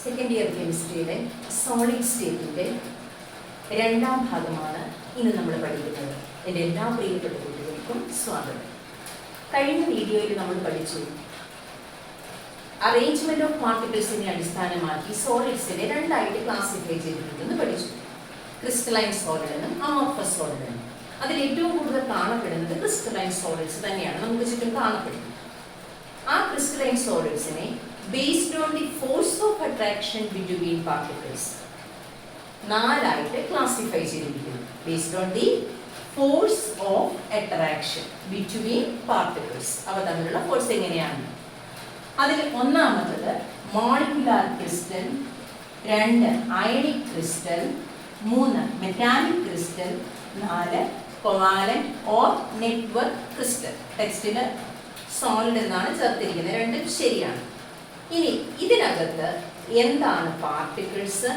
Second year കെമിസ്ട്രിയുടെ solid സ്റ്റേറ്റിൻ്റെ രണ്ടാം ഭാഗമാണ് ഇന്ന് നമ്മൾ പഠിക്കുന്നത്. എൻ്റെ എല്ലാ പ്രിയപ്പെട്ട കുട്ടികൾക്കും സ്വാഗതം. കഴിഞ്ഞ വീഡിയോയിൽ നമ്മൾ പഠിച്ചു അറേഞ്ച്മെന്റ് ഓഫ് പാർട്ടിക്കിൾസിനെ അടിസ്ഥാനമാക്കി സോളിഡ്സിനെ രണ്ടായിട്ട് ക്ലാസിഫൈ ചെയ്തിട്ടുണ്ടെന്ന് പഠിച്ചു. ക്രിസ്റ്റലൈൻ സോളിഡ് എന്നും അമോർഫസ് സോളിഡ് എന്നും. അതിൽ ഏറ്റവും കൂടുതൽ കാണപ്പെടുന്നത് ക്രിസ്റ്റലൈൻ സോളിഡ്സ് തന്നെയാണ് നമുക്ക് ചുറ്റും കാണപ്പെടുന്നത്. ആ ക്രിസ്റ്റലൈൻ സോളിഡ്സിനെ based on the force of attraction between particles നാലായിട്ട് ക്ലാസിഫൈ ചെയ്തിരിക്കുന്നു. based on the force of attraction between particles അവ തമ്മിലുള്ള ഫോഴ്സ് എങ്ങനെയാണ്. അതിൽ ഒന്നാമത്തത് molecular crystal, 2 ionic crystal, 3 metallic crystal, 4 covalent or network crystal. ടെക്സ്റ്റിൽ സോളിഡ് എന്നാണ് ചേർത്തിരിക്കുന്നത്, രണ്ടും ശരിയാണ്. ഇനി ഇതിനകത്ത് എന്താണ് പാർട്ടിക്കിൾസ്,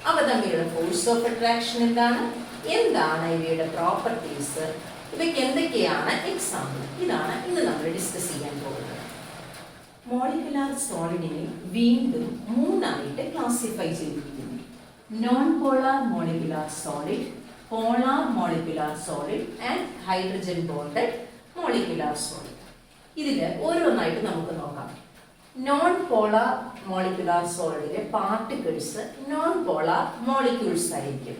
അവ തമ്മിലുള്ള ഫോഴ്സ് ഓഫ് അട്രാക്ഷൻ എന്താണ് ഇവയുടെ പ്രോപ്പർട്ടീസ്, ഇവയ്ക്ക് എന്തൊക്കെയാണ് എക്സാമ്പിൾ, ഇതാണ് ഇന്ന് നമ്മൾ ഡിസ്കസ് ചെയ്യാൻ പോകുന്നത്. മോളിക്കുലാർ സോളിഡിനെ വീണ്ടും മൂന്നായിട്ട് ക്ലാസിഫൈ ചെയ്തിരിക്കുന്നു. Non polar molecular solid, polar molecular solid and hydrogen bonded molecular solid. ഇതിൽ ഓരോന്നായിട്ട് നമുക്ക് നോക്കാം. നോൺ പോളാർ മോളിക്കുലാർ സോളിഡിലെ പാർട്ടിക്കിൾസ് നോൺ പോളാർ മോളിക്യൂൾസ് ആയിരിക്കും.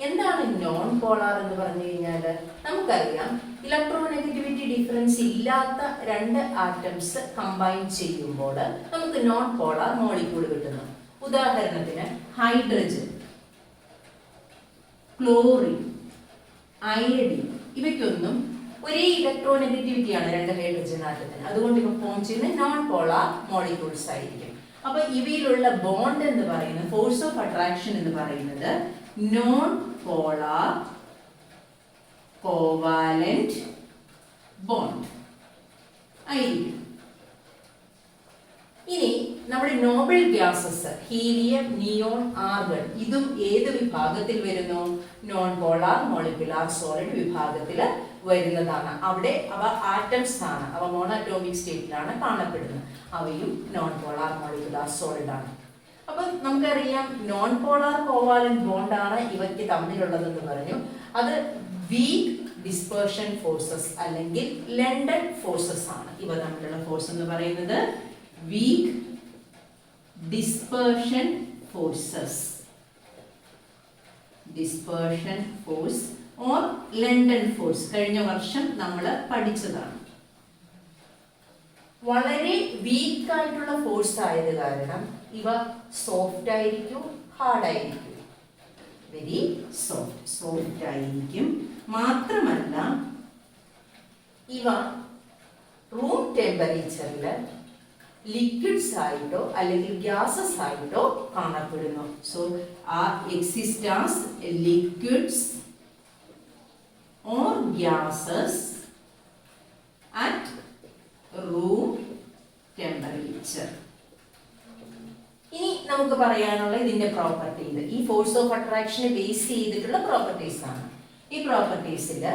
എന്താണ് നോൺ പോളാർ എന്ന് പറഞ്ഞു കഴിഞ്ഞാൽ നമുക്കറിയാം, ഇലക്ട്രോനെഗറ്റിവിറ്റി ഡിഫറൻസ് ഇല്ലാത്ത 2 ആറ്റംസ് കമ്പൈൻ ചെയ്യുമ്പോൾ നമുക്ക് നോൺ പോളാർ മോളിക്യൂൾ കിട്ടുന്നു. ഉദാഹരണത്തിന് ഹൈഡ്രജൻ, ക്ലോറിൻ, അയഡിൻ, ഇവയ്ക്കൊന്നും ഒരേ ഇലക്ട്രോനെഗറ്റിവിറ്റിയാണ് 2 ഹൈഡ്രജൻ ആറ്റത്തിന്. അതുകൊണ്ട് ഇവ ഫോം ചെയ്യുന്ന നോൺ പോളാർ മോളിക്യൂൾസ് ആയിരിക്കും. അപ്പൊ ഇവയിലുള്ള ബോണ്ട് എന്ന് പറയുന്നത്, ഫോഴ്സ് ഓഫ് അട്രാക്ഷൻ എന്ന് പറയുന്നത് നോൺ പോളാർ കോവാലന്റ് ബോണ്ട് ആയിരിക്കും. ഇനി നമ്മുടെ Noble gases helium, neon, argon, ഇതും ഏത് വിഭാഗത്തിൽ വരുന്നു? നോൺ പോളാർ മോളിക്കുലാർ സോളിഡ് വിഭാഗത്തിൽ വരുന്നതാണ്. അവിടെ അവ ആറ്റംസ് ആണ്, അവ മോണോറ്റോമിക് സ്റ്റേറ്റിലാണ് കാണപ്പെടുന്നത്. അവയും നോൺ പോളാർ മോളിക്കുലാർ സോളിഡ് ആണ്. അപ്പൊ നമുക്കറിയാം, നോൺ പോളാർ കോവാലന്റ് ബോണ്ട് ആണ് ഇവയ്ക്ക് തമ്മിലുള്ളതെന്ന് പറഞ്ഞു. അത് വീക്ക് ഡിസ്പേർഷൻ ഫോഴ്സസ് അല്ലെങ്കിൽ ലണ്ടൻ ഫോഴ്സസ് ആണ്. ഇവ തമ്മിലുള്ള ഫോഴ്സ് എന്ന് പറയുന്നത് weak dispersion forces, dispersion force or London force. കഴിഞ്ഞ വർഷം നമ്മൾ പഠിച്ചതാണ്. വളരെ വീക്ക് ആയിട്ടുള്ള ഫോഴ്സ് ആയത് കാരണം ഇവ സോഫ്റ്റ് ആയിരിക്കും, ഹാർഡ് ആയിരിക്കും. വെരി സോഫ്റ്റ് ആയിരിക്കും. മാത്രമല്ല ഇവ റൂം ടെമ്പറേച്ചറിൽ ലിക്വിഡ്സ് ആയിട്ടോ അല്ലെങ്കിൽ ഗ്യാസസ് ആയിട്ടോ കാണപ്പെടുന്നു. So exist as liquids or gases at room temperature. ഇനി നമുക്ക് പറയാനുള്ള ഇതിന്റെ പ്രോപ്പർട്ടി, ഈ ഫോഴ്സ് ഓഫ് അട്രാക്ഷനെ ബേസ് ചെയ്തിട്ടുള്ള പ്രോപ്പർട്ടീസ് ആണ്. ഈ പ്രോപ്പർട്ടീസിൽ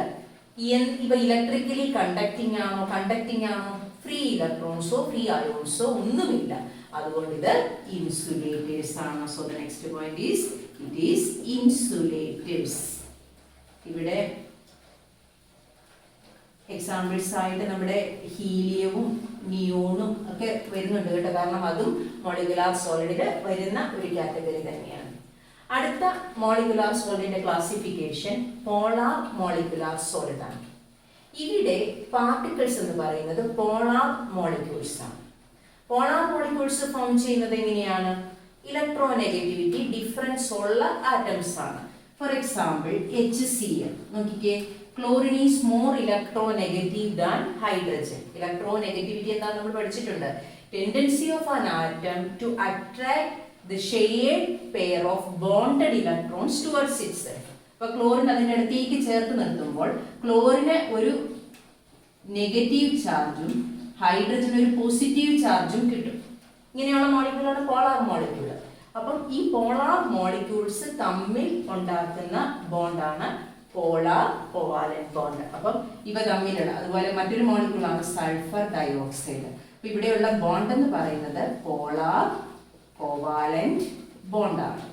ഇവ ഇലക്ട്രിക്കലി കണ്ടക്ടിങ് ആണോ, ഫ്രീ ഇലക്ട്രോൺസോ ഫ്രീ അയോൺസോ ഒന്നുമില്ല. അതുകൊണ്ട് ഇത് ഇൻസുലേറ്റേഴ്സ് ആണ്. So the next point is it is insulators. ഇവിടെ എക്സാമ്പിൾസ് ആയിട്ട് നമ്മുടെ ഹീലിയവും നിയോണും ഒക്കെ വരുന്നുണ്ട് കേട്ടോ, കാരണം അതും മോളിക്കുലാർ സോളിഡിൽ വരുന്ന ഒരു കാറ്റഗറി തന്നെയാണ്. അടുത്ത മോളിക്കുലാർ സോളിഡിന്റെ ക്ലാസിഫിക്കേഷൻ പോളാർ മോളിക്കുലാർ സോളിഡ് ആണ്. ഇവിടെ പാർട്ടിക്കിൾസ് എന്ന് പറയുന്നത് പോളാർ മോളിക്യൂൾസ് ആണ്. പോളാർ മോളിക്യൂൾസ് ഫോം ചെയ്യുന്നത് എങ്ങനെയാണ്? ഇലക്ട്രോനെഗറ്റിവിറ്റി ഡിഫറൻസ് ഉള്ള ആറ്റംസ് ആണ്. ഫോർ എക്സാമ്പിൾ HCl നോക്കിക്കേ, chlorine is more electronegative than hydrogen. Electronegativity എന്താ നമ്മൾ പഠിച്ചിട്ടുണ്ട്. Tendency of an atom to attract the shared pair of bonded electrons towards itself. അപ്പൊ ക്ലോറിൻ അതിന്റെ അടുത്തേക്ക് ചേർത്ത് നിർത്തുമ്പോൾ ക്ലോറിന് ഒരു നെഗറ്റീവ് ചാർജും ഹൈഡ്രജൻ ഒരു പോസിറ്റീവ് ചാർജും കിട്ടും. ഇങ്ങനെയുള്ള മോളിക്യൂളാണ് പോളാർ മോളിക്യൂൾ. അപ്പം ഈ പോളാർ മോളിക്യൂൾസ് തമ്മിൽ ഉണ്ടാക്കുന്ന ബോണ്ടാണ് പോളാർ കോവാലന്റ് ബോണ്ട്. അപ്പം ഇവ തമ്മിലുള്ള, അതുപോലെ മറ്റൊരു മോളിക്യൂളാണ് സൾഫർ ഡയോക്സൈഡ്. അപ്പൊ ഇവിടെയുള്ള ബോണ്ട് എന്ന് പറയുന്നത് പോളാർ കോവാലന്റ് ബോണ്ടാണ്.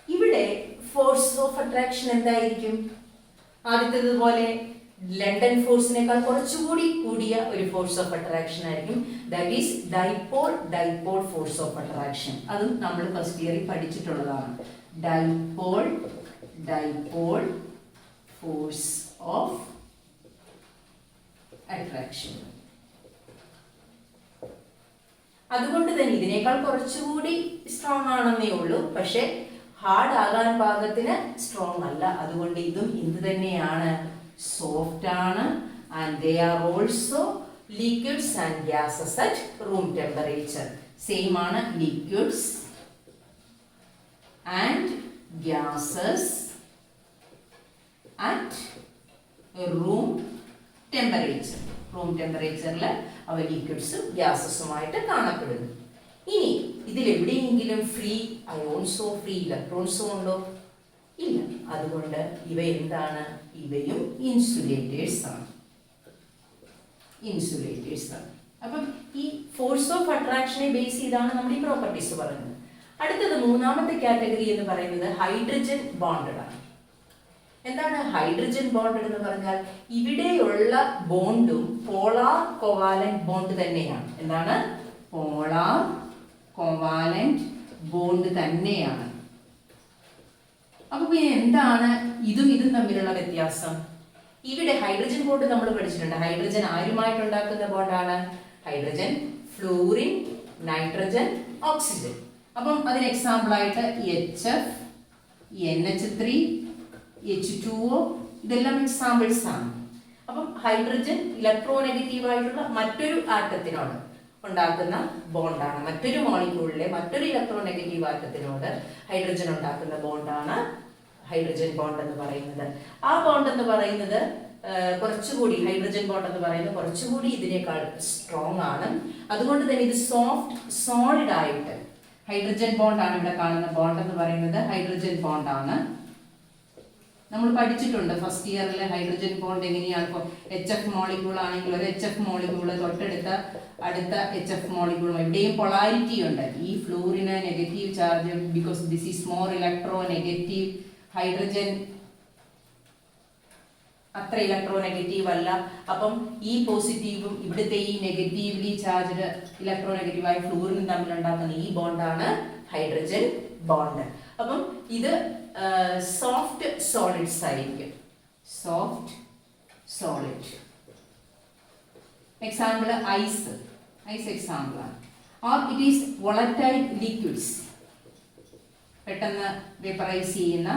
ഇവിടെ ഫോഴ്സ് ഓഫ് അട്രാക്ഷൻ എന്തായിരിക്കും? ആദ്യത്തേതുപോലെ ലണ്ടൻ ഫോഴ്സിനേക്കാൾ കുറച്ചുകൂടി കൂടിയ ഒരു ഫോഴ്സ് ഓഫ് അട്രാക്ഷൻ ആയിരിക്കും. That is dipole force of attraction. അതും നമ്മൾ ഫസ്റ്റ് ഇയറിൽ പഠിച്ചിട്ടുള്ളതാണ്. Dipole force of attraction. അതുകൊണ്ട് തന്നെ ഇതിനേക്കാൾ കുറച്ചുകൂടി സ്ട്രോങ് ആണെന്നേ ഉള്ളൂ, പക്ഷെ ഹാർഡ് ആകാൻ പാകത്തിന് സ്ട്രോങ് അല്ല. അതുകൊണ്ട് ഇതും എന്ത് തന്നെയാണ്? സോഫ്റ്റ് ആണ്. And they are also liquids and gases at room temperature. Same ആണ് liquids and gases at room temperature. Room ടെമ്പറേച്ചറിൽ അവ ലിക്വിഡ്സും ഗ്യാസസുമായിട്ട് കാണപ്പെടുന്നു. ഇനി ഇതിലെവിടെയെങ്കിലും ഫ്രീ അയോൺസോ ഫ്രീ ഇലക്ട്രോൺസോ ഉണ്ടോ? ഇല്ല. അതുകൊണ്ട് ഇവ എന്താണ്? ഇവയും ഇൻസുലേറ്റേഴ്സ് ആണ്. അപ്പം ഈ ഫോഴ്സ് ഓഫ് അട്രാക്ഷനെ ബേസ് ചെയ്താണ് നമ്മൾ ഈ പ്രോപ്പർട്ടീസ് പറയുന്നത്. അടുത്തത് മൂന്നാമത്തെ കാറ്റഗറി എന്ന് പറയുന്നത് ഹൈഡ്രജൻ ബോണ്ടഡ് ആണ്. എന്താണ് ഹൈഡ്രജൻ ബോണ്ടഡ് എന്ന് പറഞ്ഞാൽ? ഇവിടെയുള്ള ബോണ്ടും പോളാർ കോവാലന്റ് ബോണ്ട് തന്നെയാണ്. എന്താണ്? പോളാർ കോവാലന്റ് ബോണ്ട് തന്നെയാണ്. അപ്പൊ പിന്നെ എന്താണ് ഇതും തമ്മിലുള്ള വ്യത്യാസം? ഇവിടെ ഹൈഡ്രജൻ ബോണ്ട് നമ്മൾ പഠിച്ചിട്ടുണ്ട്. ഹൈഡ്രജൻ ആരുമായിട്ടുണ്ടാക്കുന്ന ബോണ്ടാണ്? Hydrogen, fluorine, nitrogen, oxygen. അപ്പം അതിന് എക്സാമ്പിൾ ആയിട്ട് HF, NH3, H2O ഇതെല്ലാം എക്സാമ്പിൾസ് ആണ്. അപ്പം ഹൈഡ്രജൻ ഇലക്ട്രോനെഗറ്റീവ് ആയിട്ടുള്ള മറ്റൊരു ആറ്റത്തിനോട് ഉണ്ടാക്കുന്ന ബോണ്ടാണ്. മറ്റൊരു മോളിക്യൂളിലെ മറ്റൊരു ഇലക്ട്രോനെഗറ്റീവ് ആറ്റത്തിനോട് ഹൈഡ്രജൻ ഉണ്ടാക്കുന്ന ബോണ്ടാണ് ഹൈഡ്രജൻ ബോണ്ട് എന്ന് പറയുന്നത്. ആ ബോണ്ട് എന്ന് പറയുന്നത് കുറച്ചുകൂടി, ഹൈഡ്രജൻ ബോണ്ട് എന്ന് പറയുന്നത് കുറച്ചുകൂടി ഇതിനേക്കാൾ സ്ട്രോങ് ആണ്. അതുകൊണ്ട് തന്നെ ഇത് സോഫ്റ്റ് സോളിഡ് ആയിട്ട് ഹൈഡ്രജൻ ബോണ്ടാണ് ഇവിടെ കാണുന്ന ബോണ്ട് എന്ന് പറയുന്നത്. ഹൈഡ്രജൻ ബോണ്ടാണ്. നമ്മൾ പഠിച്ചിട്ടുണ്ട് ഫസ്റ്റ് ഇയറിൽ ഹൈഡ്രജൻ ബോണ്ട് എങ്ങനെയാണ്. ഇപ്പോൾ HF മോളിക്യൂൾ ആണെങ്കിൽ ഒരു HF മോളിക്യൂള് അടുത്ത HF മോളിക്യൂളും ഇവിടെയും പൊളാരിറ്റി ഉണ്ട്. ഈ ഫ്ലൂറിന് negative charge, because this is more electronegative. Hydrogen അത്ര ഇലക്ട്രോ നെഗറ്റീവ് അല്ല. അപ്പം ഈ പോസിറ്റീവും ഇവിടുത്തെ ഈ നെഗറ്റീവ്ലി ചാർജ്ഡ് ഇലക്ട്രോ നെഗറ്റീവായ ഫ്ലൂറിനും തമ്മിലുണ്ടാക്കുന്ന ഈ ബോണ്ടാണ് ഹൈഡ്രജൻ ബോണ്ട്. അപ്പം ഇത് സോഫ്റ്റ് സോളിഡ്സ് ആയിരിക്കും. Soft solid. Example ice example ആണ്. Or it is volatile liquids. പെട്ടെന്ന് വേപ്പറൈസ് ചെയ്യുന്ന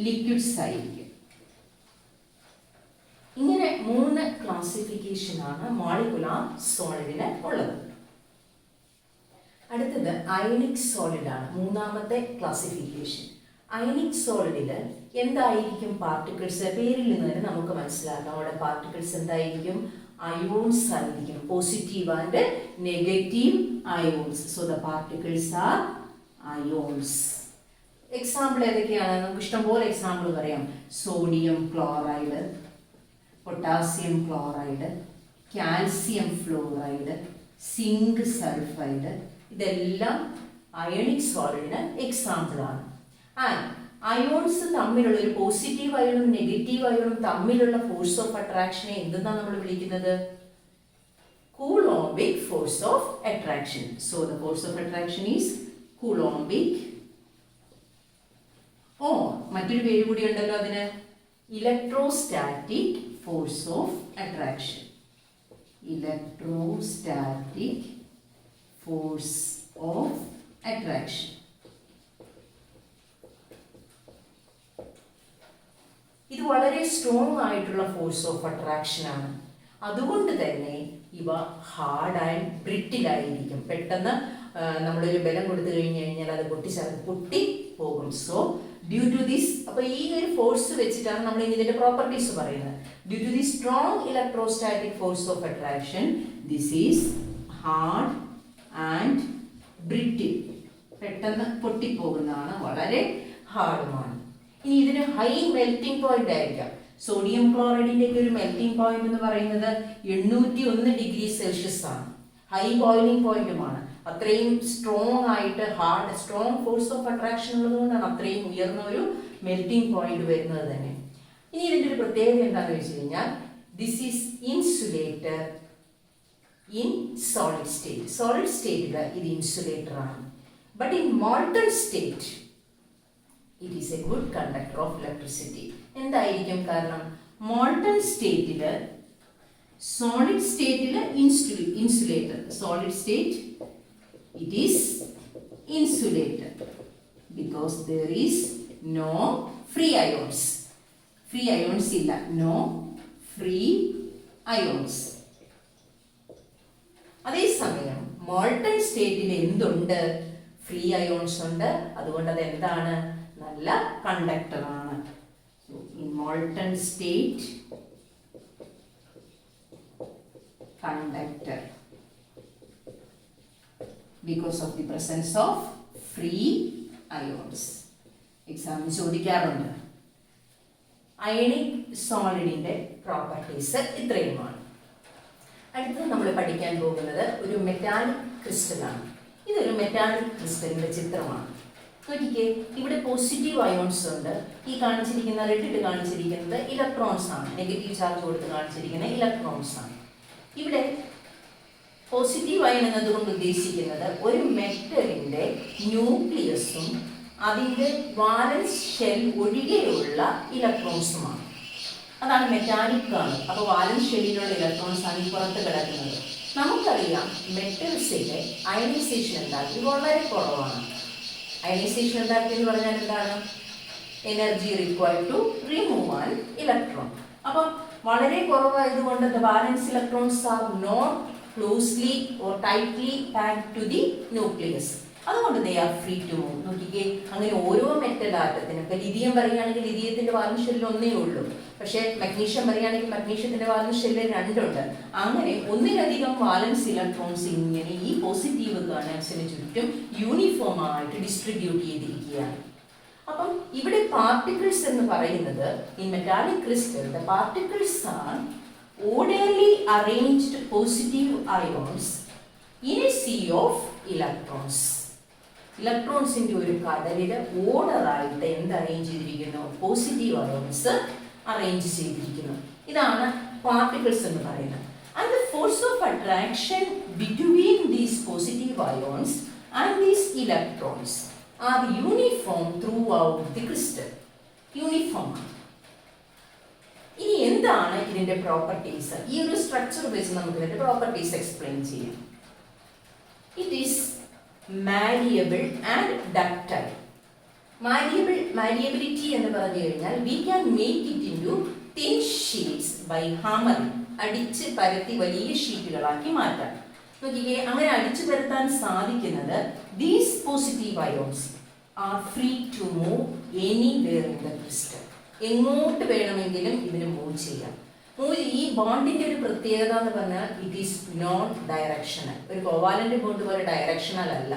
ലിക്വിഡ്സ് ആയിരിക്കും. ഇങ്ങനെ 3 ക്ലാസിഫിക്കേഷൻ ആണ് മോളിക്കുലാർ സോളിഡിന് ഉള്ളത്. അടുത്തത് അയണിക് സോളിഡ് ആണ്, മൂന്നാമത്തെ ക്ലാസിഫിക്കേഷൻ. അയണിക് സോളിഡിൽ എന്തായിരിക്കും പാർട്ടിക്കിൾസ്? പേരിൽ നിന്ന് തന്നെ നമുക്ക് മനസ്സിലാക്കാം. അവിടെ പാർട്ടിക്കിൾസ് എന്തായിരിക്കും? അയോൺസ് ആയിരിക്കും. Positive and negative ions. So the particles are ions. Example ഏതൊക്കെയാണ്? നമുക്ക് ഇഷ്ടംപോലെ എക്സാമ്പിൾ പറയാം. Sodium chloride, potassium chloride, calcium fluoride, zinc sulphide. ഇതെല്ലാം അയണിക് സോളിഡിന് എക്സാമ്പിൾ ആണ്. ആൻഡ് അയോൺസ് തമ്മിലുള്ള ഒരു പോസിറ്റീവ് അയോണും നെഗറ്റീവ് അയോണും തമ്മിലുള്ള ഫോഴ്സ് ഓഫ് അട്രാക്ഷനെ എന്തെന്നാണ് നമ്മൾ വിളിക്കുന്നത്? Coulombic force of attraction. So the force of attraction is coulombic. ഓ മറ്റൊരു പേര് കൂടി ഉണ്ടല്ലോ അതിന്, electrostatic force of attraction. Electrostatic force of attraction. ഇത് വളരെ സ്ട്രോങ് ആയിട്ടുള്ള ഫോഴ്സ് ഓഫ് അട്രാക്ഷൻ ആണ്. അതുകൊണ്ട് തന്നെ ഇവ ഹാർഡ് ആൻഡ് ബ്രിട്ടിൽ ആയിരിക്കും. പെട്ടെന്ന് നമ്മളൊരു ബലം കൊടുത്തു കഴിഞ്ഞാൽ അത് പൊട്ടി പോകും. സോ ഡ്യൂ ടു ദിസ്, അപ്പൊ ഈ ഒരു ഫോഴ്സ് വെച്ചിട്ടാണ് നമ്മൾ ഇതിന്റെ പ്രോപ്പർട്ടീസ് പറയുന്നത്. Due to the strong electrostatic force of attraction, this is hard and brittle. പെട്ടെന്ന് പൊട്ടിപ്പോകുന്നതാണ്, വളരെ ഹാർഡുമാണ്. ഇനി ഇതിന് ഹൈ മെൽറ്റിംഗ് പോയിന്റ് ആയിരിക്കാം. സോഡിയം ക്ലോറൈഡിന്റെ ഒരു മെൽറ്റിംഗ് പോയിന്റ് എന്ന് പറയുന്നത് 801 ഡിഗ്രി സെൽഷ്യസ് ആണ്. ഹൈ ബോയിലിംഗ് പോയിന്റുമാണ്. അത്രയും സ്ട്രോങ് ആയിട്ട് സ്ട്രോങ് ഫോഴ്സ് ഓഫ് അട്രാക്ഷൻ ഉള്ളതുകൊണ്ടാണ് അത്രയും ഉയർന്ന ഒരു മെൽറ്റിംഗ് പോയിന്റ് വരുന്നത് തന്നെ. ഇനി ഇതിൻ്റെ ഒരു പ്രത്യേകത എന്താണെന്ന് വെച്ച് കഴിഞ്ഞാൽ this is insulator in solid state. Solid സ്റ്റേറ്റിൽ ഇത് ഇൻസുലേറ്റർ ആണ്. But in molten state it is A good conductor of electricity. എന്തായിരിക്കും കാരണം? മോൾട്ടൺ സ്റ്റേറ്റിൽ സോളിഡ് സ്റ്റേറ്റിൽ insulator, solid state it is insulated because there is no free ions. Free ions illa, no free ions. അതേ സമയം molten സ്റ്റേറ്റിൽ എന്തുണ്ട്? Free ions ഉണ്ട്. അതുകൊണ്ട് അത് എന്താണ്? നല്ല കണ്ടക്ടർ ആണ്. In molten state conductor because of the presence of free ions. എക്സാമിന് ചോദിക്കാറുണ്ട്. അയണിക് സോളിഡിന്റെ പ്രോപ്പർട്ടീസ് ഇത്രയുമാണ്. അടുത്തത് നമ്മൾ പഠിക്കാൻ പോകുന്നത് ഒരു മെറ്റാലിക് ക്രിസ്റ്റലാണ്. ഇതൊരു മെറ്റാലിക് ക്രിസ്റ്റലിന്റെ ചിത്രമാണ്. നോക്കിക്കേ, ഇവിടെ പോസിറ്റീവ് അയോൺസ് ഉണ്ട്. ഈ കാണിച്ചിരിക്കുന്ന റെഡിട്ട് കാണിച്ചിരിക്കുന്നത് ഇലക്ട്രോൺസ് ആണ്. നെഗറ്റീവ് ചാർജ് കൊടുത്ത് കാണിച്ചിരിക്കുന്ന ഇലക്ട്രോൺസ് ആണ്. ഇവിടെ പോസിറ്റീവ് അയൺ എന്നതുകൊണ്ട് ഉദ്ദേശിക്കുന്നത് ഒരു മെറ്റലിന്റെ ന്യൂക്ലിയസും അതിൻ്റെ വാലൻസ് ഷെൽ ഒഴികെയുള്ള ഇലക്ട്രോൺസുമാണ്. അതാണ് മെറ്റാലിക് ആണ്. അപ്പോൾ വാലൻസ് ഷെല്ലിലുള്ള ഇലക്ട്രോൺസ് ആണ് ഈ പുറത്ത് കിടക്കുന്നത്. നമുക്കറിയാം മെറ്റൽസിന്റെ അയണൈസേഷൻ എന്താക്കി വളരെ കുറവാണ്. അയണൈസേഷൻ എന്താക്കി എന്ന് പറഞ്ഞാൽ എന്താണ്? Energy required to remove an electron. അപ്പം വളരെ കുറവായതുകൊണ്ട് the valence electrons are not closely or tightly packed to the nucleus. അതുകൊണ്ട് they are free to move. നോക്കിക്കേ, അങ്ങനെ ഓരോ മെറ്റൽ ആറ്റത്തിനും, ഇപ്പം ലിഥിയം പറയുകയാണെങ്കിൽ ലിഥിയത്തിന്റെ വാലൻസ് ഷെല്ലിൽ ഒന്നേ ഉള്ളൂ. പക്ഷേ മഗ്നീഷ്യം പറയുകയാണെങ്കിൽ മഗ്നീഷ്യത്തിന്റെ വാലൻസ് ഷെല്ലിൽ രണ്ടുണ്ട്. അങ്ങനെ ഒന്നിലധികം വാലൻസ് ഇലക്ട്രോൺസ് ഇങ്ങനെ ഈ പോസിറ്റീവ് കണക്ഷന് ചുറ്റും യൂണിഫോം ആയിട്ട് ഡിസ്ട്രിബ്യൂട്ട് ചെയ്തിരിക്കുകയാണ്. അപ്പം ഇവിടെ പാർട്ടിക്കിൾസ് എന്ന് പറയുന്നത് in metallic crystal the particles R orderly arranged positive ions in a sea of electrons. ഇലക്ട്രോൺസിന്റെ ഒരു കടലിൽ ഓർഡറായിട്ട് എന്ത് അറേഞ്ച് ചെയ്തിരിക്കുന്നു? പോസിറ്റീവ് അയോൺസ് അറേഞ്ച് ചെയ്തിരിക്കുന്നു. ഇതാണ് പാർട്ടിക്കിൾസ് എന്ന് പറയുന്നത്. And the force of attraction between these positive ions and these electrons are uniform through out the crystal. Uniform. ഇനി എന്താണ് ഇതിന്റെ പ്രോപ്പർട്ടീസ്? ഈ ഒരു സ്ട്രക്ചർ വെച്ച് നമുക്ക് ഇതിന്റെ പ്രോപ്പർട്ടീസ് എക്സ്പ്ലെയിൻ ചെയ്യാം. It is malleable and ductile. Malleability എന്ന് പറഞ്ഞു കഴിഞ്ഞാൽ we can make it into thin sheets by hammering. അടിച്ച് പരത്തി വലിയ ഷീറ്റുകളാക്കി മാറ്റാം. നോക്കിക്കേ, അങ്ങനെ അടിച്ചു പരത്താൻ സാധിക്കുന്നത് these positive ions are free to move anywhere in the crystal. എങ്ങോട്ട് വേണമെങ്കിലും ഇതിന് മൂവ് ചെയ്യാം. ഈ ബോണ്ടിന്റെ ഒരു പ്രത്യേകത എന്ന് പറഞ്ഞാൽ ഇറ്റ് ഈസ് നോൺ ഡയറക്ഷണൽ. ഒരു കോവാലന്റ് ബോണ്ട് പോലെ ഡയറക്ഷണൽ അല്ല.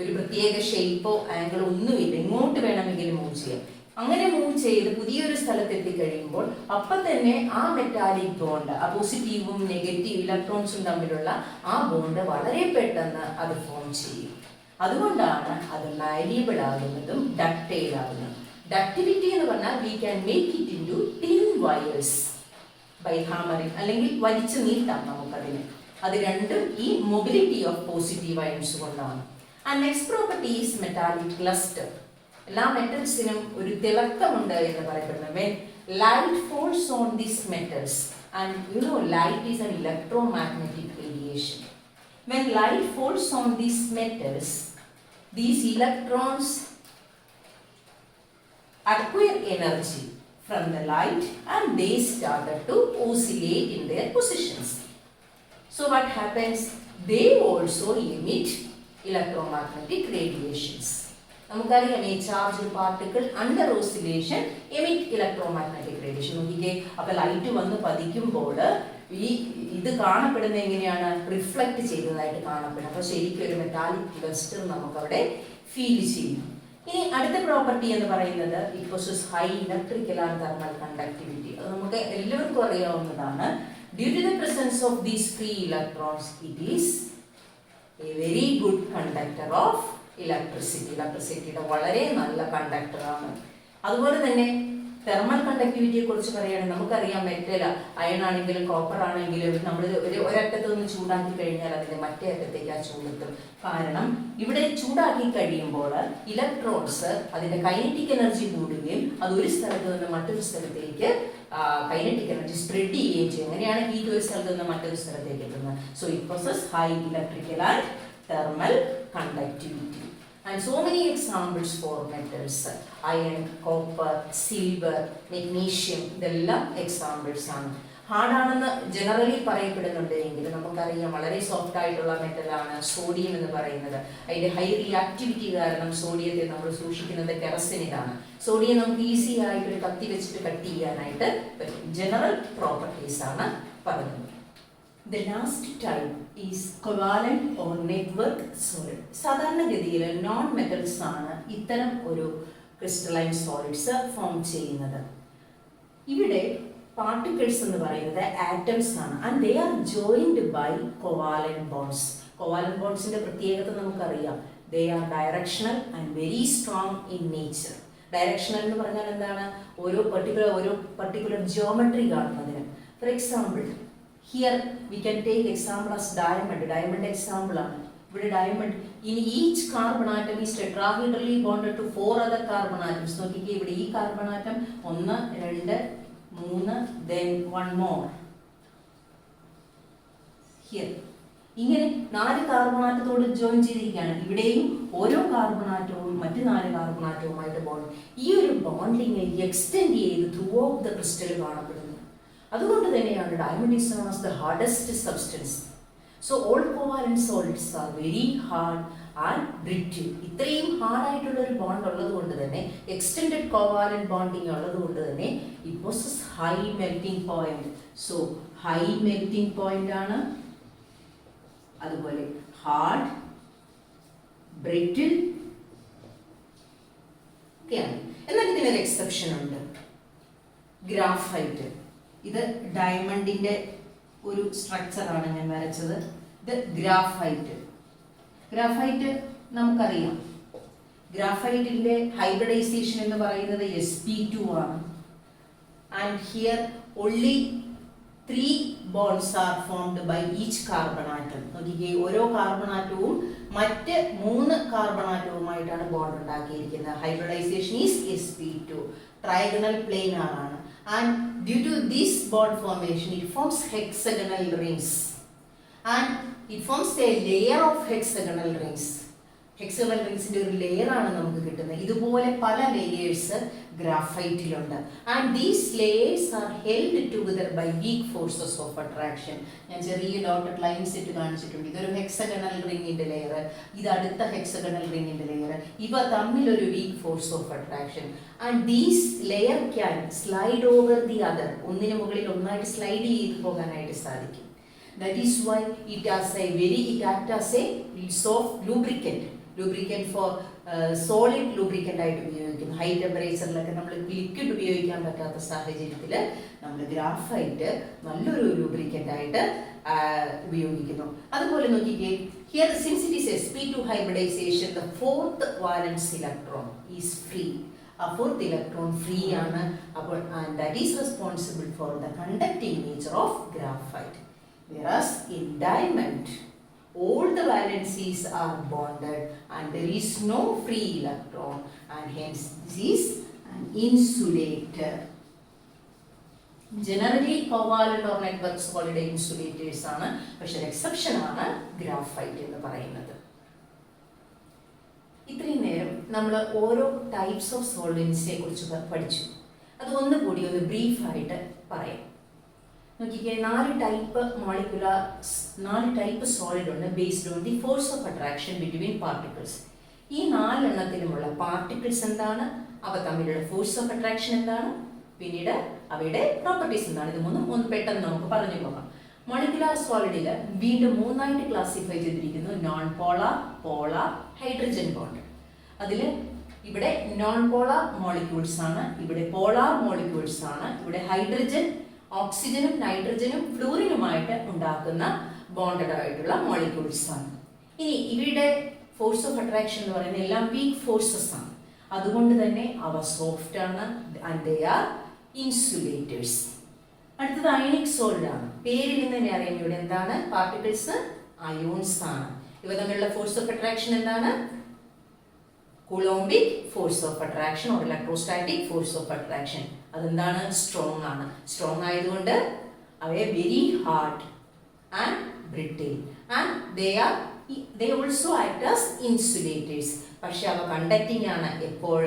ഒരു പ്രത്യേക ഷേപ്പോ ആംഗിളോ ഒന്നുമില്ല. എങ്ങോട്ട് വേണമെങ്കിലും മൂവ് ചെയ്യാം. അങ്ങനെ മൂവ് ചെയ്ത് പുതിയൊരു സ്ഥലത്ത് എത്തിക്കഴിയുമ്പോൾ അപ്പം തന്നെ ആ മെറ്റാലിക് ബോണ്ട്, ആ പോസിറ്റീവും നെഗറ്റീവ് ഇലക്ട്രോൺസും തമ്മിലുള്ള ആ ബോണ്ട് വളരെ പെട്ടെന്ന് അത് ഫോം ചെയ്യും. അതുകൊണ്ടാണ് അത് മാലിയബിൾ ആകുന്നതും ഡക്റ്റൈൽ ആകുന്നതും. ഡക്റ്റിവിറ്റി എന്ന് പറഞ്ഞാൽ we can make it into thin wires by hammering, അല്ലെങ്കിൽ വലിച്ചു നീട്ടാം നമുക്കതിനെ. അത് രണ്ടും ഈ മൊബിലിറ്റി ഓഫ് പോസിറ്റീവ് അയൺസ് കൊണ്ടാണ്. And next property is metallic cluster. എല്ലാ മെറ്റൽസിനും ഒരു തിളക്കമുണ്ട് എന്ന് പറയപ്പെടുന്നത്. When light falls on these metals, and you know light is an electromagnetic radiation. When light falls on these metals, these electrons acquire energy from the light and they started to oscillate in their positions. So what happens? They also emit electromagnetic radiations. നമുക്കറിയാം ഈ charge particle under oscillation emit electromagnetic radiation. നോക്കിക്കേ, അപ്പൊ light വന്ന് പതിക്കുമ്പോൾ ഈ ഇത് കാണപ്പെടുന്നത് എങ്ങനെയാണ്? Reflect ചെയ്തതായിട്ട് കാണപ്പെടുന്നത്. അപ്പൊ ശരിക്കും ഒരു മെറ്റാലിക് ക്ലസ്റ്റർ നമുക്കവിടെ ഫീൽ ചെയ്യും. ഇനി അടുത്ത പ്രോപ്പർട്ടി എന്ന് പറയുന്നത് it poses high electrical and thermal conductivity. അത് നമുക്ക് എല്ലാവർക്കും അറിയാവുന്നതാണ്. Due to the presence of these free electrons, it is a very good conductor of electricity. ഇലക്ട്രിസിറ്റിയുടെ വളരെ നല്ല കണ്ടക്ടറാണ്. അതുപോലെ തന്നെ തെർമൽ കണ്ടക്ടിവിറ്റിയെ കുറിച്ച് പറയുകയാണെങ്കിൽ നമുക്കറിയാം, മെറ്റൽ അയൺ ആണെങ്കിലും കോപ്പർ ആണെങ്കിലും നമ്മൾ ഒരറ്റത്ത് നിന്ന് ചൂടാക്കി കഴിഞ്ഞാൽ അതിന്റെ മറ്റേ അറ്റത്തേക്ക് ആ ചൂടെത്തും. കാരണം ഇവിടെ ചൂടാക്കി കഴിയുമ്പോൾ ഇലക്ട്രോൺസ് അതിന്റെ കൈനറ്റിക് എനർജി കൂടുകയും അത് ഒരു സ്ഥലത്ത് നിന്ന് മറ്റൊരു സ്ഥലത്തേക്ക് കൈനറ്റിക് എനർജി സ്പ്രെഡ് ചെയ്യുകയും ചെയ്യും. അങ്ങനെയാണ് ഹീറ്റ് ഒരു സ്ഥലത്ത് നിന്ന് മറ്റൊരു സ്ഥലത്തേക്ക് എത്തുന്നത്. So it poses high electrical and thermal conductivity. And so many examples for metals: iron, copper, silver, magnesium. ഇതെല്ലാം എക്സാമ്പിൾസ് ആണ്. ഹാർഡാണെന്ന് ജനറലി പറയപ്പെടുന്നുണ്ട് എങ്കിലും നമുക്കറിയാം വളരെ സോഫ്റ്റ് ആയിട്ടുള്ള മെറ്റലാണ് സോഡിയം എന്ന് പറയുന്നത്. അതിന്റെ ഹൈ റിയാക്ടിവിറ്റി കാരണം സോഡിയത്തെ നമ്മൾ സൂക്ഷിക്കുന്നത് കെറസിനിലാണ്. സോഡിയം നമുക്ക് ഈസി ആയിട്ട് ഒരു കത്തി വെച്ചിട്ട് കട്ട് ചെയ്യാനായിട്ട് പറ്റും. ജനറൽ പ്രോപ്പർട്ടീസ് ആണ് പറയുന്നത്. The last type is covalent or network solid. സാധാരണഗതിയിൽ നോൺ മെറ്റൽസ് ആണ് ഇത്തരം ഒരു ക്രിസ്റ്റലൈൻ സോളിഡ്സ് ഫോം ചെയ്യുന്നത്. ഇവിടെ പാർട്ടിക്കിൾസ് എന്ന് പറയുന്നത് ആറ്റംസ് ആണ്. And they are joined by covalent bonds. Covalent ബോണ്ട്സിന്റെ പ്രത്യേകത നമുക്കറിയാം. They are directional and very strong in nature. Directional എന്ന് പറഞ്ഞാൽ എന്താണ്? ഓരോ പർട്ടിക്കുലർ ജിയോമെട്രി കാണുന്നതിന്. For example, here we can take example as diamond. Diamond example ആണ്. ഇവിടെ diamond in each carbon atom is tetrahedrally bonded to 4 other carbon atoms. നോക്കിക്കേ, ഇവിടെ ഈ carbon atom 1 2 3 then one more here. ഇങ്ങനെ 4 carbon ആറ്റത്തോട് join ചെയ്തിരിക്കുകയാണ്. ഇവിടെയും ഓരോ carbon ആറ്റവും മറ്റ് 4 കാർബൺ ആറ്റവുമായിട്ട് ബോണ്ട്. ഈ ഒരു ബോണ്ടിങ് എക്സ്റ്റെൻഡ് ചെയ്ത് ത്രൂ ഔട്ട് ദ ക്രിസ്റ്റൽ കാണപ്പെടുന്നു. അതുകൊണ്ട് തന്നെയാണ് diamond is known as the hardest substance. So all covalent solids are very hard and ബ്രിറ്റിൽ. ഇത്രയും ഹാർഡായിട്ടുള്ള ഒരു ബോണ്ട് ഉള്ളത് കൊണ്ട് തന്നെ, എക്സ്റ്റെൻഡഡ് കോവാലന്റ് ബോണ്ടിങ് ഉള്ളത് കൊണ്ട് തന്നെ it poses high melting point. So high melting point ആണ്. അതുപോലെ ഹാർഡ്, ബ്രിറ്റിൽ ഒക്കെയാണ്. എന്നാൽ ഇതിനൊരു എക്സെപ്ഷൻ ഉണ്ട്, ഗ്രാഫൈറ്റ്. ഇത് ഡയമണ്ടിന്റെ ഒരു സ്ട്രക്ചറാണ് ഞാൻ വരച്ചത്. ഇത് ഗ്രാഫൈറ്റ്. ഗ്രാഫൈറ്റ് നമുക്കറിയാം, ഗ്രാഫൈറ്റിന്റെ ഹൈബ്രിഡൈസേഷൻ എന്ന് പറയുന്നത് sp2 ആണ്. And here only 3 bonds are formed by each carbon atom. നോക്കിക്കേ, ഓരോ കാർബൺ ആറ്റവും മറ്റ് 3 കാർബൺ ആറ്റവുമായിട്ടാണ് ബോണ്ട് ഉണ്ടാക്കിയിരിക്കുന്നത്. Hybridisation is sp2. Trigonal planar ആണ്. And due to this bond formation, it forms hexagonal rings, and it forms a layer of hexagonal rings. Hexagonal റിങ്സിന്റെ ഒരു layer ആണ് നമുക്ക് കിട്ടുന്നത്. ഇതുപോലെ പല ലെയേഴ്സ് ഗ്രാഫൈറ്റിലുണ്ട്. And these layers are held together by weak forces of attraction. ഞാൻ ചെറിയ ഡോട്ടഡ് ലൈൻസ് ഇട്ട് കാണിച്ചിട്ടുണ്ട്. ഇതൊരു ഹെക്സഗണൽ റിങ്ങിന്റെ ലെയർ, ഇത് അടുത്ത ഹെക്സഗണൽ റിങ്ങിന്റെ ലെയർ. ഇവ തമ്മിലൊരു week force of attraction. And these layer can slide over the other. ഒന്നിന് മുകളിൽ ഒന്നായിട്ട് സ്ലൈഡ് ചെയ്ത് പോകാനായിട്ട് സാധിക്കും. That is why it acts as a soft lubricant for solid lubricant ആയിട്ട് ഉപയോഗിക്കുന്നു. ഹൈ ടെമ്പറേച്ചറിലൊക്കെ നമ്മൾ ലിക്വിഡ് ഉപയോഗിക്കാൻ പറ്റാത്ത സാഹചര്യത്തിൽ നമ്മൾ ഗ്രാഫൈറ്റ് നല്ലൊരു ലൂബ്രിക്കൻ്റ് ആയിട്ട് ഉപയോഗിക്കുന്നു. അതുപോലെ നോക്കിക്കേ, here since it is sp2 hybridization, the 4th valence electron is free. A 4th electron free ആണ്. അപ്പോൾ and that is responsible for the conducting nature of graphite. Whereas in diamond, all the valencies are bonded and there is no free electron, and hence this is an insulator. Generally covalent or network solid insulators ആണ്. പക്ഷേ exception ആണ് graphite എന്ന് പറയുന്നത്. ഇത്രയും നേരം നമ്മൾ ഓരോ types of സോൾവെന്റ്സിനെ കുറിച്ച് പഠിച്ചു. അത് ഒന്നുകൂടി ഒന്ന് ബ്രീഫായിട്ട് പറയാം. നോക്കിക്കേ, 4 ടൈപ്പ് സോളിഡ് ഉണ്ട് based on the force of attraction between particles. ഈ 4 എണ്ണത്തിലുമുള്ള പാർട്ടിക്കിൾസ് എന്താണ്, അവ തമ്മിലുള്ള ഫോഴ്സ് ഓഫ് അട്രാക്ഷൻ എന്താണ്, പിന്നീട് അവയുടെ പ്രോപ്പർട്ടീസ് എന്താണ്, ഇത് മൂന്നും പെട്ടെന്ന് നമുക്ക് പറഞ്ഞു പോകാം. മോളിക്കുലാർ സോളിഡിൽ വീണ്ടും 3ആയിട്ട് ക്ലാസിഫൈ ചെയ്തിരിക്കുന്നു: non polar, polar, hydrogen bond. അതിൽ ഇവിടെ നോൺ പോളാർ മോളിക്യൂൾസ് ആണ്, ഇവിടെ പോളാർ മോളിക്യൂൾസ് ആണ്, ഇവിടെ ഹൈഡ്രജൻ ഓക്സിജനും നൈട്രജനും ഫ്ലൂറിനുമായിട്ട് ഉണ്ടാക്കുന്ന ബോണ്ടഡ് ആയിട്ടുള്ള മോളിക്യൂൾസ് ആണ്. ഇനി ഇവയുടെ ഫോഴ്സ് ഓഫ് അട്രാക്ഷൻ എന്ന് പറയുന്നത് എല്ലാം വീക്ക് ഫോഴ്സസ് ആണ്. അതുകൊണ്ട് തന്നെ അവ സോഫ്റ്റ് ആണ് ആൻഡ് ദേ ആർ ഇൻസുലേറ്റേഴ്സ്. അടുത്തത് അയണിക് സോളിഡ് ആണ്. പേരിൽ നിന്ന് തന്നെ അറിയാം ഇവിടെ എന്താണ്, പാർട്ടിക്കിൾസ് അയോൺസ് ആണ്. ഇവ തമ്മിലുള്ള ഫോഴ്സ് ഓഫ് അട്രാക്ഷൻ എന്താണ്, coulombic force of attraction or electrostatic force of attraction. അതെന്താണ്, സ്ട്രോങ് ആണ്. സ്ട്രോങ് ആയതുകൊണ്ട് അവയെ very hard and brittle and they also act as insulators. പക്ഷെ അവ കണ്ടക്റ്റിംഗ് ആണ്. എപ്പോൾ,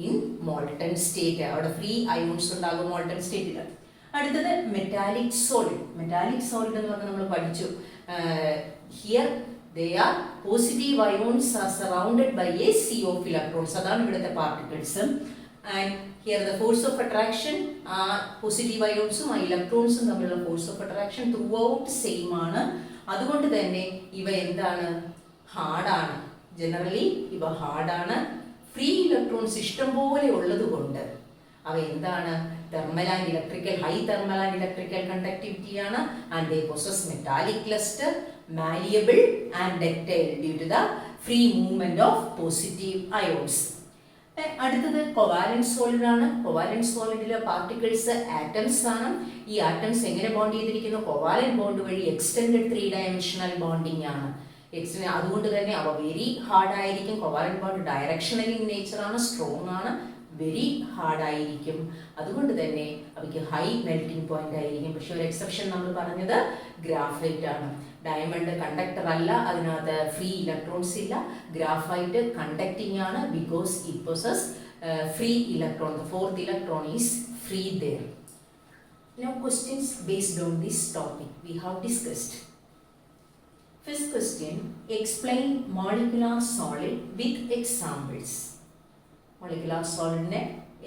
ഇൻ മോൾട്ടൺ സ്റ്റേറ്റ്. അവിടെ ഫ്രീ അയോൺസ് ഉണ്ടാകും മോൾട്ടൺ സ്റ്റേറ്റിൽ. അടുത്തത് മെറ്റാലിക് സോളിഡ്. മെറ്റാലിക് സോളിഡ് എന്ന് പറഞ്ഞാൽ നമ്മൾ പഠിച്ചു. Here they are positive ions are surrounded by a sea of electrons. അതാണ് ഇവിടുത്തെ particles. And here the force of attraction ആ പോസിറ്റീവ് അയോൺസും ആ ഇലക്ട്രോൺസും തമ്മിലുള്ള force of attraction through out same ആണ്. അതുകൊണ്ട് തന്നെ ഇവ എന്താണ്, ഹാർഡാണ്. ജനറലി ഇവ ഹാർഡാണ്. ഫ്രീ ഇലക്ട്രോൺസ് ഇഷ്ടംപോലെ ഉള്ളത് കൊണ്ട് അവ എന്താണ്, thermal and electrical, high thermal and electrical conductivity ആണ്. And they possess metallic cluster, malleable and ductile due to the free movement of positive ions. അടുത്തത് കോവാലന്റ് സോളിഡ് ആണ്. കോവാലന്റ് സോളിഡിലെ പാർട്ടിക്കിൾസ് ആറ്റംസ് ആണ്. ഈ ആറ്റംസ് എങ്ങനെ ബോണ്ട് ചെയ്തിരിക്കുന്നു, covalent bond വഴി extended 3 dimensional bonding ആണ്. അതുകൊണ്ട് തന്നെ അവ വെരി ഹാർഡ് ആയിരിക്കും. Covalent bond directional in nature ആണ്, സ്ട്രോങ് ആണ്, വെരി ഹാർഡ് ആയിരിക്കും. അതുകൊണ്ട് തന്നെ അവയ്ക്ക് ഹൈ മെൽറ്റിംഗ് പോയിന്റ് ആയിരിക്കും. പക്ഷെ ഒരു എക്സെപ്ഷൻ നമ്മൾ പറഞ്ഞത് ഗ്രാഫൈറ്റ് ആണ്. ഡയമണ്ട് കണ്ടക്ടർ അല്ല, അതിനകത്ത് ഫ്രീ ഇലക്ട്രോൺസ് ഇല്ല. ഗ്രാഫൈറ്റ് കണ്ടക്റ്റിംഗ് ആണ് because it possess free electron. The fourth electron is free there. Now questions based on this topic we have discussed. First question, explain molecular solid with examples. Molecular solid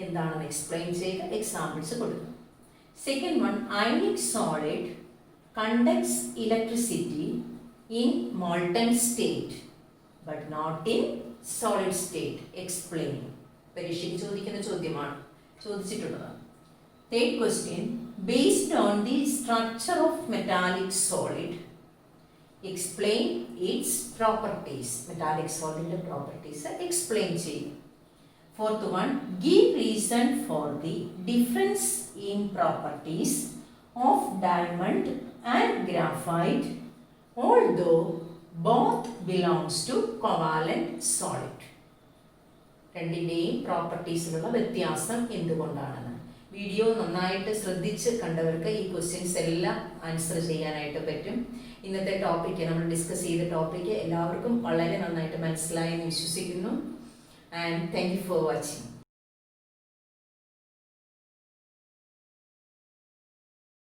എന്താണെന്ന് explain ചെയ്ത് examples കൊടുക്കും. Second one, ionic solid conducts electricity in molten state but not in solid state. Explain. പരീക്ഷയ്ക്ക് ചോദിക്കുന്ന ചോദ്യമാണ്, ചോദിച്ചിട്ടുള്ളതാണ്. Third question, based on the structure of metallic solid, explain its properties. Metallic solid properties explain ചെയ്യും. Fourth one, give reason for the difference in properties of diamond and graphite although both belongs to covalent solid. രണ്ടിൻ്റെയും പ്രോപ്പർട്ടീസിലുള്ള വ്യത്യാസം എന്തുകൊണ്ടാണെന്ന്. Video നന്നായിട്ട് ശ്രദ്ധിച്ച് കണ്ടവർക്ക് ഈ questions എല്ലാം answer ചെയ്യാനായിട്ട് പറ്റും. ഇന്നത്തെ ടോപ്പിക്ക്, നമ്മൾ ഡിസ്കസ് ചെയ്ത ടോപ്പിക്ക് എല്ലാവർക്കും വളരെ നന്നായിട്ട് മനസ്സിലായെന്ന് വിശ്വസിക്കുന്നു. And thank you for watching.